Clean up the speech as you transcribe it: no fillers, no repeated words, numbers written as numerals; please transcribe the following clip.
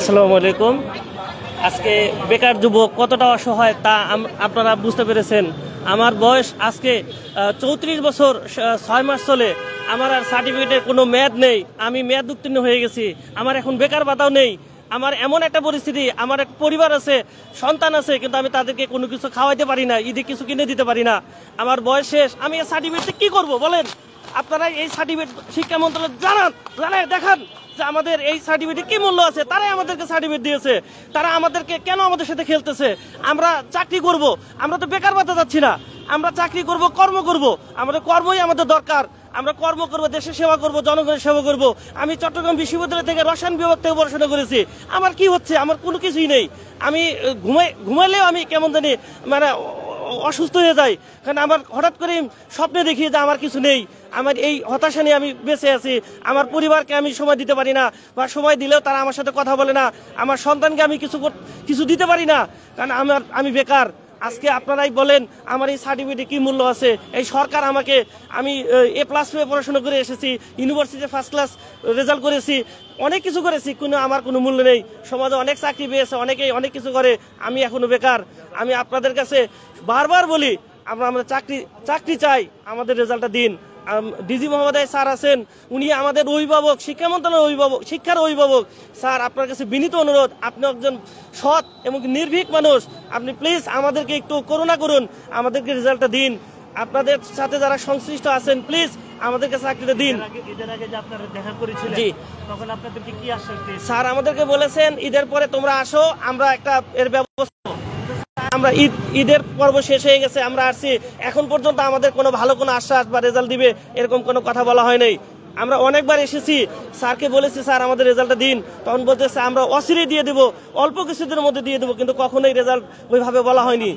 আসসালামু আলাইকুম। আজকে বেকার যুবক কতটা অসহায় তা আপনারা বুঝতে পেরেছেন। আমার বয়স আজকে 34 বছর 6 মাস চলে। আমার আর সার্টিফিকেটের কোনো মেয়াদ নেই। আমি মেয়াদ উত্তীর্ণ হয়ে গেছি। আমার এখন বেকার ভাতাও নেই। আমার এমন একটা পরিস্থিতি, আমার এক পরিবার আছে, সন্তান আছে, কিন্তু আমি তাদেরকে কোনো কিছু খাওয়াইতে পারি না, ঈদে কিছু কিনে দিতে পারি না। আমার বয়স শেষ। আমি এই সার্টিফিকেটে কি করব বলেন? আপনারা এই সার্টিফিকেট শিক্ষা মন্ত্রণালয় জানায় দেখান যে আমাদের এই সার্টিফিকেট কি মূল্য আছে। তারাই আমাদেরকে সার্টিফিকেট দিয়েছে। তারা আমাদেরকে কেন আমাদের সাথে খেলতেছে? আমরা চাকরি করব, আমরা তো বেকার ভাতা যাচ্ছি না। আমরা চাকরি করব, কর্ম করব। আমাদের কর্মই আমাদের দরকার। আমরা কর্ম করব, দেশের সেবা করব, জনগণের সেবা করব। আমি চট্টগ্রাম বিশ্ববিদ্যালয় থেকে রসায়ন বিভাগ থেকে পড়াশোনা করেছি। আমার কি হচ্ছে? আমার কোনো কিছুই নেই। আমি ঘুমাইলেও আমি কেমন জানি মানে অসুস্থ হয়ে যাই। কারণ আমার হঠাৎ করে স্বপ্নে দেখি যে আমার কিছু নেই। আমার এই হতাশা নিয়ে আমি বেঁচে আছি। আমার পরিবারকে আমি সময় দিতে পারি না, বা সময় দিলেও তারা আমার সাথে কথা বলে না। আমার সন্তানকে আমি কিছু দিতে পারি না, কারণ আমি বেকার। আজকে আপনারাই বলেন আমার এই সার্টিফিকেটে কি মূল্য আছে? এই সরকার আমাকে, আমি A+ পেয়ে পড়াশোনা করে এসেছি, ইউনিভার্সিটিতে ফার্স্ট ক্লাস রেজাল্ট করেছি, অনেক কিছু করেছি, কিন্তু আমার কোনো মূল্য নেই। সমাজে অনেক চাকরি পেয়েছে, অনেকেই অনেক কিছু করে, আমি এখনো বেকার। আমি আপনাদের কাছে বারবার বলি, আমরা চাকরি চাই, আমাদের রেজাল্টটা দিন। ডিজি মহোদয় স্যার আছেন, উনি আমাদের অভিভাবক, শিক্ষা মন্ত্রণালয়ের অভিভাবক, শিক্ষার অভিভাবক। স্যার, আপনার কাছে বিনীত অনুরোধ, আপনি একজন সৎ এবং নির্ভীক মানুষ, আপনি প্লিজ আমাদেরকে একটু করুণা করুন, আমাদেরকে রেজাল্টটা দিন। আপনাদের সাথে যারা সংশ্লিষ্ট আছেন, প্লিজ আমাদেরকে চাকরিটা দিন। ঈদের আগে যে আপনারা দেখা করেছিলেন, জি, তখন আপনাদেরকে কি আশ্বাস দিয়েছেন? স্যার আমাদেরকে বলেছেন ঈদের পরে তোমরা আসো, আমরা একটা এর ব্যবস্থা। আমরা ঈদের পর্ব শেষ হয়ে গেছে, আমরা আসছি, এখন পর্যন্ত আমাদের কোনো ভালো আশ্বাস বা রেজাল্ট দিবে এরকম কোনো কথা বলা হয় নাই। আমরা অনেকবার এসেছি, স্যারকে বলেছি স্যার আমাদের রেজাল্টটা দিন, তখন বলতেছে আমরা অচিরেই দিয়ে দেবো, অল্প কিছুদিনের মধ্যে দিয়ে দেবো, কিন্তু কখনোই রেজাল্ট ওইভাবে বলা হয়নি।